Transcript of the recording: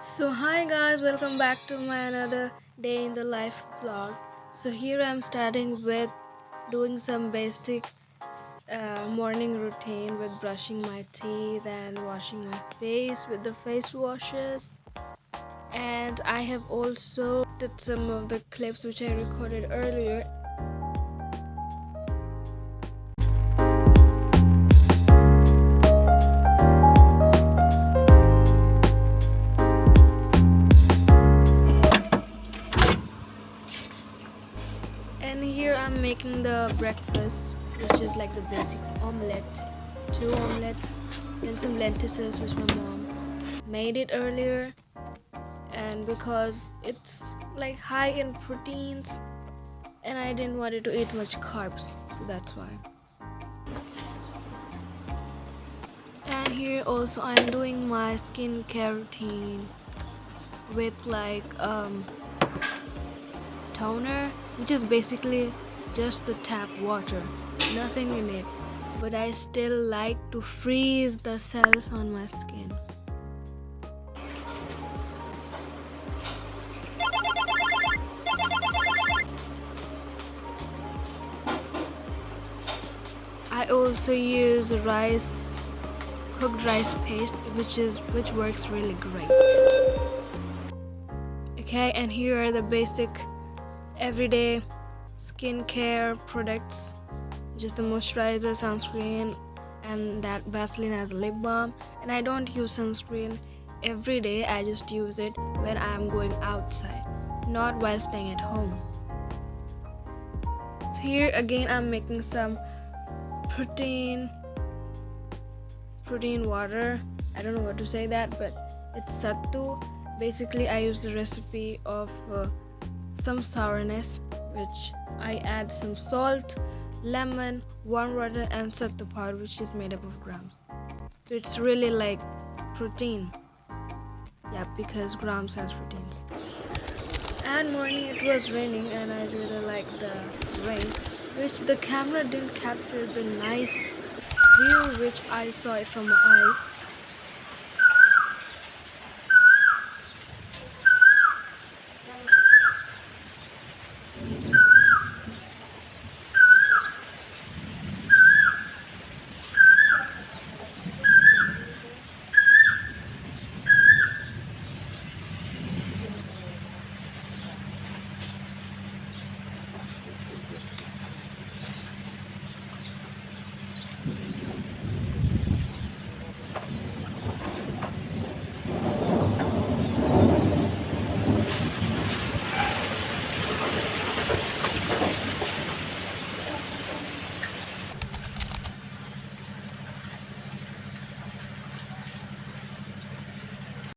So hi guys, welcome back to my another day in the life vlog. So here I'm starting with doing some basic morning routine with brushing my teeth and washing my face with the face washes. And I have also did some of the clips which I recorded earlier. And here I'm making the breakfast, which is like the basic omelette, two omelets, then some lentils which my mom made it earlier. And because it's like high in proteins and I didn't want it to eat much carbs, so that's why. And here also I'm doing my skincare routine with like toner, which is basically just the tap water, nothing in it, but I still like to freeze the cells on my skin. I also use cooked rice paste, which works really great. Okay, and here are the basic everyday skincare products, just the moisturizer, sunscreen, and that Vaseline as a lip balm. And I don't use sunscreen every day, I just use it when I'm going outside, not while staying at home. So here again I'm making some protein water. I don't know what to say that, but it's sattu. Basically I use the recipe of some sourness, which I add some salt, lemon, warm water, and sattu powder, which is made up of grams. So it's really like protein. Yeah, because grams has proteins. And morning it was raining and I really like the rain, which the camera didn't capture the nice view which I saw it from my eye.